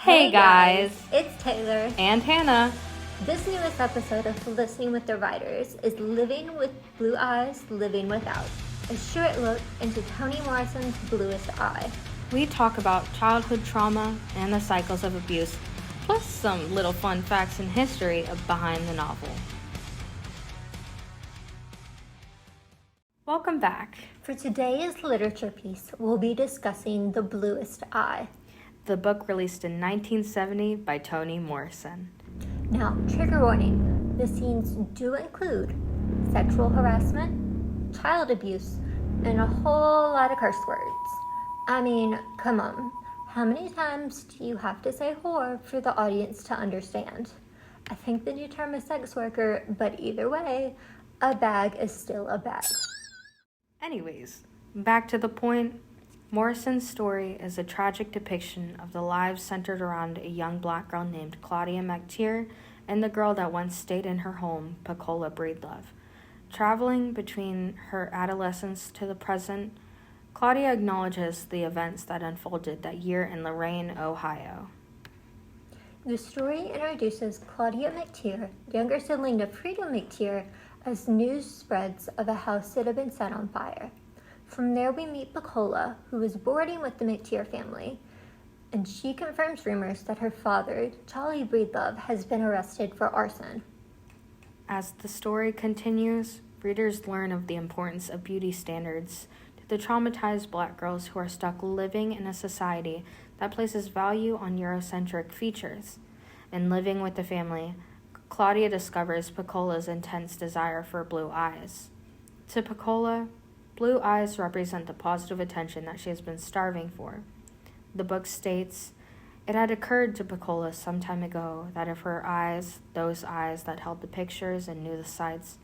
Hey guys, it's Taylor and Hannah. This newest episode of Listening with the Writers is Living with Blue Eyes, Living Without, a short look into Toni Morrison's Bluest Eye. We talk about childhood trauma and the cycles of abuse, plus some little fun facts and history behind the novel. Welcome back. For today's literature piece, we'll be discussing The Bluest Eye. The book released in 1970 by Toni Morrison. Now, trigger warning, the scenes do include sexual harassment, child abuse, and a whole lot of curse words. I mean, come on, how many times do you have to say whore for the audience to understand? I think the new term is sex worker, but either way, a bag is still a bag. Anyways, back to the point. Morrison's story is a tragic depiction of the lives centered around a young black girl named Claudia McVeay and the girl that once stayed in her home, Pecola Breedlove. Traveling between her adolescence to the present, Claudia acknowledges the events that unfolded that year in Lorain, Ohio. The story introduces Claudia McVeay, younger sibling of Frida McVeay, as news spreads of a house that had been set on fire. From there we meet Pecola, who is boarding with the McVeay family, and she confirms rumors that her father, Charlie Breedlove, has been arrested for arson. As the story continues, readers learn of the importance of beauty standards to the traumatized black girls who are stuck living in a society that places value on Eurocentric features. In living with the family, Claudia discovers Pecola's intense desire for blue eyes. To Pecola, blue eyes represent the positive attention that she has been starving for. The book states, "It had occurred to Pecola some time ago that if her eyes, those eyes that held the pictures and knew the sights,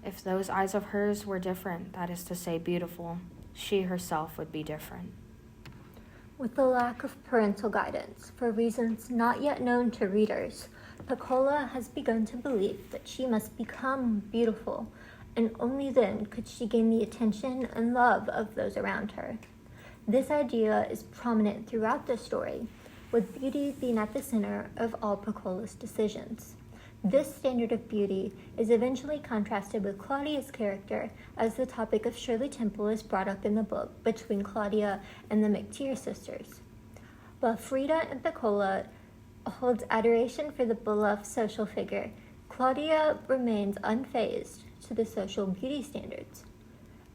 if those eyes of hers were different, that is to say beautiful, she herself would be different." With the lack of parental guidance, for reasons not yet known to readers, Pecola has begun to believe that she must become beautiful, and only then could she gain the attention and love of those around her. This idea is prominent throughout the story, with beauty being at the center of all Pecola's decisions. This standard of beauty is eventually contrasted with Claudia's character as the topic of Shirley Temple is brought up in the book between Claudia and the McVeay sisters. While Frida and Pecola holds adoration for the beloved social figure, Claudia remains unfazed to the social beauty standards.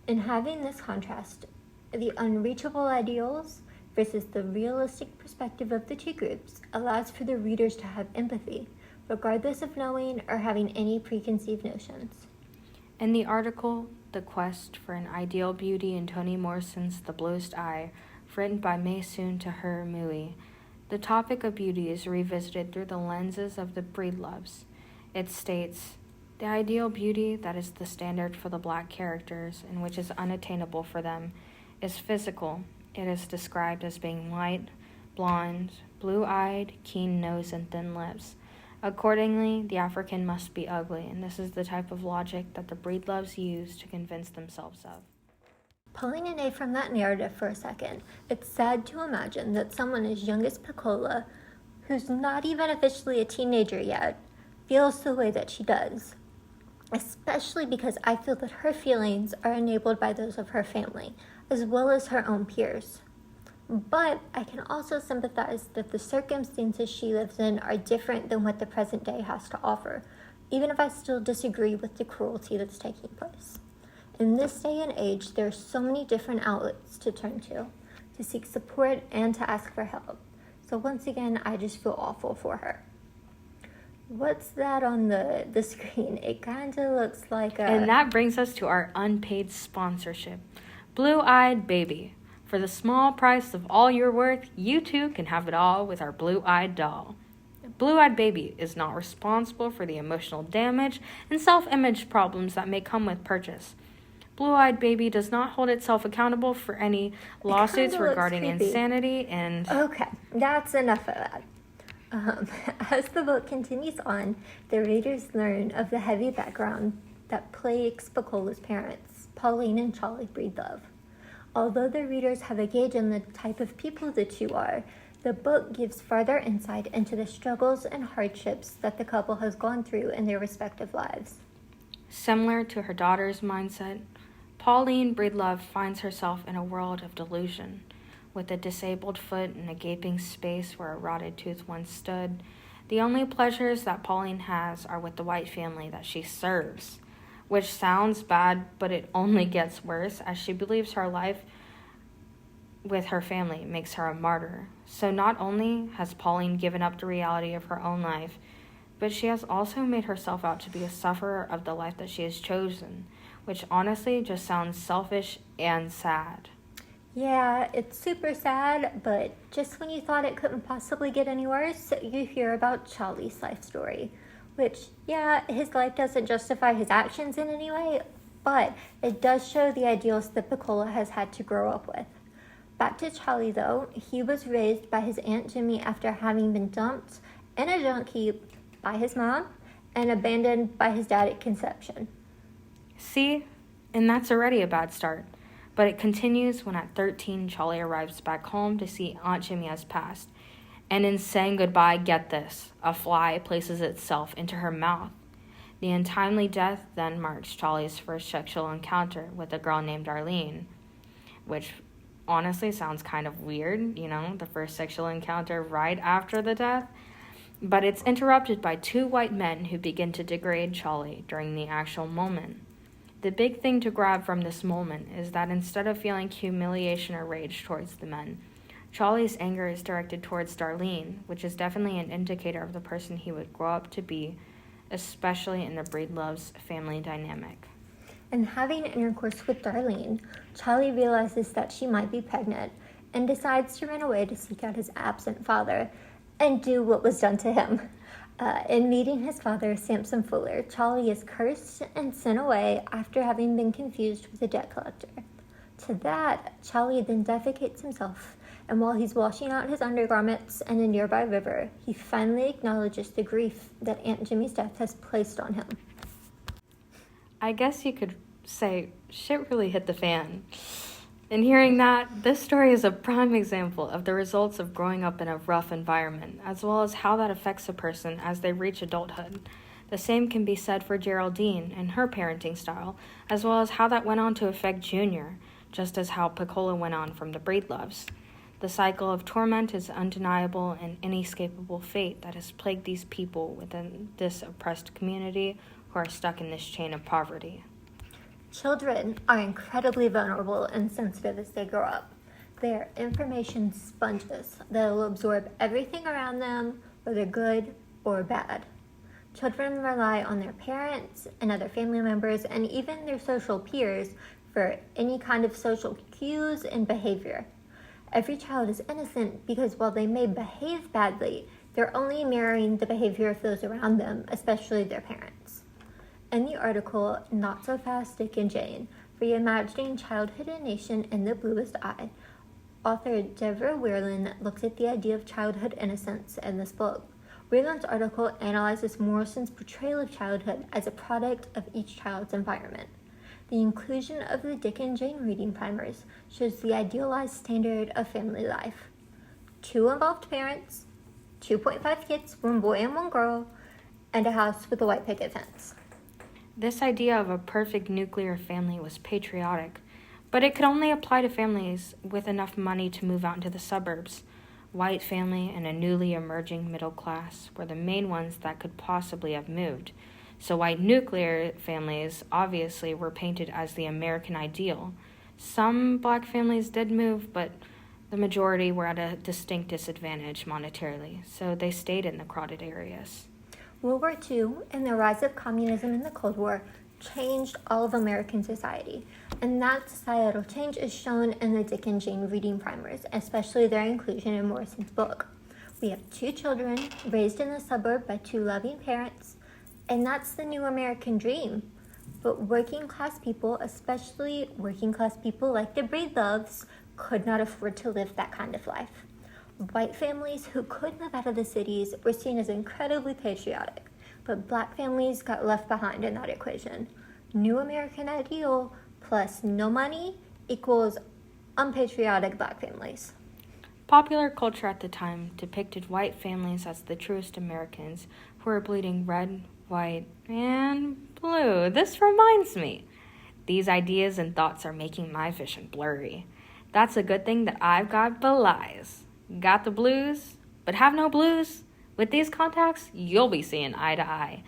In having this contrast, the unreachable ideals versus the realistic perspective of the two groups allows for the readers to have empathy, regardless of knowing or having any preconceived notions. In the article, The Quest for an Ideal Beauty in Toni Morrison's The Bluest Eye, written by May Soon to her McVeay, the topic of beauty is revisited through the lenses of the Breedloves. It states, "The ideal beauty that is the standard for the black characters and which is unattainable for them is physical. It is described as being light, blonde, blue-eyed, keen nose, and thin lips. Accordingly, the African must be ugly, and this is the type of logic that the Breedloves use to convince themselves of." Pulling away from that narrative for a second, it's sad to imagine that someone as young as Pecola, who's not even officially a teenager yet, feels the way that she does. Especially because I feel that her feelings are enabled by those of her family, as well as her own peers. But I can also sympathize that the circumstances she lives in are different than what the present day has to offer, even if I still disagree with the cruelty that's taking place. In this day and age, there are so many different outlets to turn to seek support and to ask for help. So once again, I just feel awful for her. What's that on the screen? It kind of looks like a... And that brings us to our unpaid sponsorship. Blue-Eyed Baby. For the small price of all you're worth, you too can have it all with our Blue-Eyed doll. Blue-Eyed Baby is not responsible for the emotional damage and self-image problems that may come with purchase. Blue-Eyed Baby does not hold itself accountable for any lawsuits regarding insanity and... Okay, that's enough of that. As the book continues on, the readers learn of the heavy background that plagues Pecola's parents, Pauline and Charlie Breedlove. Although the readers have a gauge on the type of people the two are, The book gives further insight into the struggles and hardships that the couple has gone through in their respective lives. Similar to her daughter's mindset, Pauline Breedlove finds herself in a world of delusion. With a disabled foot and a gaping space where a rotted tooth once stood, the only pleasures that Pauline has are with the white family that she serves, which sounds bad, but it only gets worse as she believes her life with her family makes her a martyr. So not only has Pauline given up the reality of her own life, but she has also made herself out to be a sufferer of the life that she has chosen, which honestly just sounds selfish and sad. Yeah, it's super sad, but just when you thought it couldn't possibly get any worse, you hear about Charlie's life story. Which, yeah, his life doesn't justify his actions in any way, but it does show the ideals that Pecola has had to grow up with. Back to Charlie, though, he was raised by his Aunt Jimmy after having been dumped in a junk heap by his mom and abandoned by his dad at conception. See? And that's already a bad start. But it continues when at 13, Charlie arrives back home to see Aunt Jimmy has passed. And in saying goodbye, get this, a fly places itself into her mouth. The untimely death then marks Charlie's first sexual encounter with a girl named Arlene, which honestly sounds kind of weird, the first sexual encounter right after the death. But it's interrupted by two white men who begin to degrade Charlie during the actual moment. The big thing to grab from this moment is that instead of feeling humiliation or rage towards the men, Charlie's anger is directed towards Darlene, which is definitely an indicator of the person he would grow up to be, especially in the Breedlove's family dynamic. And having intercourse with Darlene, Charlie realizes that she might be pregnant and decides to run away to seek out his absent father and do what was done to him. In meeting his father, Samson Fuller, Charlie is cursed and sent away after having been confused with a debt collector. To that, Charlie then defecates himself, and while he's washing out his undergarments in a nearby river, he finally acknowledges the grief that Aunt Jimmy's death has placed on him. I guess you could say shit really hit the fan. In hearing that, this story is a prime example of the results of growing up in a rough environment, as well as how that affects a person as they reach adulthood. The same can be said for Geraldine and her parenting style, as well as how that went on to affect Junior, just as how Pecola went on from the Breedloves. The cycle of torment is undeniable and inescapable fate that has plagued these people within this oppressed community who are stuck in this chain of poverty. Children are incredibly vulnerable and sensitive as they grow up. They are information sponges that will absorb everything around them, whether good or bad. Children rely on their parents and other family members and even their social peers for any kind of social cues and behavior. Every child is innocent because while they may behave badly, they're only mirroring the behavior of those around them, especially their parents. In the article, Not So Fast, Dick and Jane, Reimagining Childhood and Nation in the Bluest Eye, author Deborah Weirland looks at the idea of childhood innocence in this book. Weirland's article analyzes Morrison's portrayal of childhood as a product of each child's environment. The inclusion of the Dick and Jane reading primers shows the idealized standard of family life. 2 involved parents, 2.5 kids, 1 boy and 1 girl, and a house with a white picket fence. This idea of a perfect nuclear family was patriotic, but it could only apply to families with enough money to move out into the suburbs. White family and a newly emerging middle class were the main ones that could possibly have moved. So white nuclear families obviously were painted as the American ideal. Some black families did move, but the majority were at a distinct disadvantage monetarily, so they stayed in the crowded areas. World War II and the rise of communism in the Cold War changed all of American society, and that societal change is shown in the Dick and Jane reading primers, especially their inclusion in Morrison's book. We have 2 children raised in the suburb by 2 loving parents, and that's the new American dream. But working class people, especially working class people like the Breedloves, could not afford to live that kind of life. White families who could move out of the cities were seen as incredibly patriotic, but black families got left behind in that equation. New American ideal plus no money equals unpatriotic black families. Popular culture at the time depicted white families as the truest Americans who were bleeding red, white, and blue. This reminds me. These ideas and thoughts are making my vision blurry. That's a good thing that I've got belies. Got the blues, but have no blues? With these contacts, you'll be seeing eye to eye.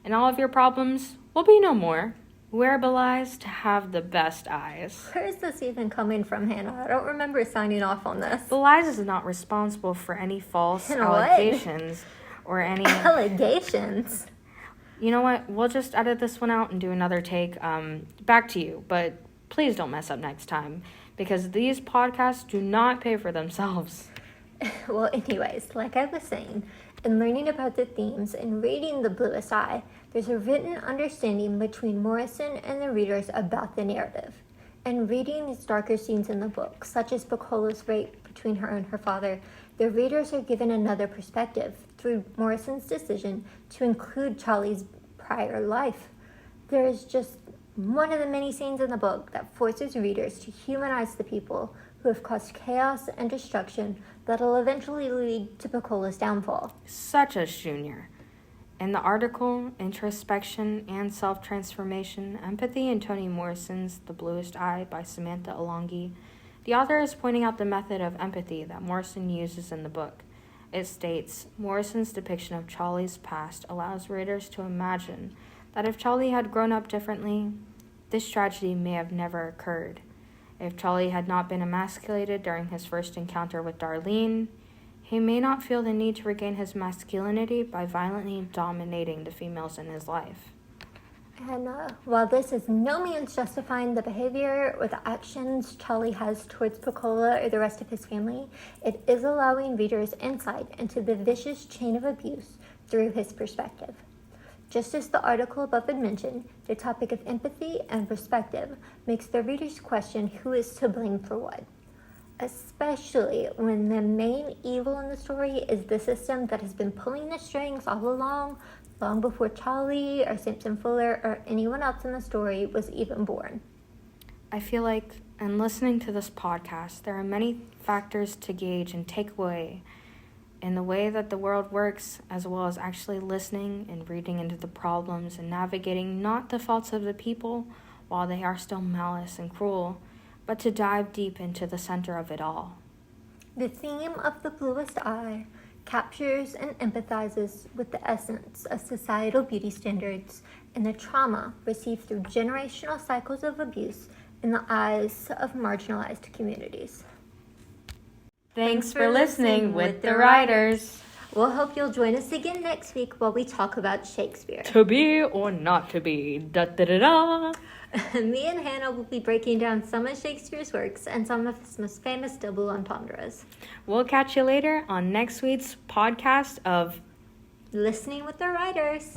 And all of your problems will be no more. Wear belies to have the best eyes. Where is this even coming from, Hannah? I don't remember signing off on this. Belies is not responsible for any false allegations or any... Allegations? You know what? We'll just edit this one out and do another take. Back to you, but please don't mess up next time because these podcasts do not pay for themselves. Well, anyways, like I was saying, in learning about the themes and reading The Bluest Eye, there's a written understanding between Morrison and the readers about the narrative. And reading these darker scenes in the book, such as Piccola's rape between her and her father, the readers are given another perspective through Morrison's decision to include Charlie's prior life. There is just one of the many scenes in the book that forces readers to humanize the people who have caused chaos and destruction that'll eventually lead to Piccola's downfall. Such as Junior. In the article, Introspection and Self-Transformation, Empathy in Toni Morrison's The Bluest Eye by Samantha Alongi, the author is pointing out the method of empathy that Morrison uses in the book. It states, Morrison's depiction of Charlie's past allows readers to imagine that if Charlie had grown up differently, this tragedy may have never occurred. If Charlie had not been emasculated during his first encounter with Darlene, he may not feel the need to regain his masculinity by violently dominating the females in his life. And while this is no means justifying the behavior or the actions Charlie has towards Piccola or the rest of his family, it is allowing readers insight into the vicious chain of abuse through his perspective. Just as the article above had mentioned, the topic of empathy and perspective makes the readers question who is to blame for what, especially when the main evil in the story is the system that has been pulling the strings all along, long before Charlie or Simpson Fuller or anyone else in the story was even born. I feel like in listening to this podcast, there are many factors to gauge and take away in the way that the world works, as well as actually listening and reading into the problems and navigating not the faults of the people while they are still malice and cruel, but to dive deep into the center of it all. The theme of The Bluest Eye captures and empathizes with the essence of societal beauty standards and the trauma received through generational cycles of abuse in the eyes of marginalized communities. Thanks for listening with the writers. We'll hope you'll join us again next week while we talk about Shakespeare. To be or not to be, da-da-da-da. Me and Hannah will be breaking down some of Shakespeare's works and some of his most famous double entendres. We'll catch you later on next week's podcast of Listening with the Writers.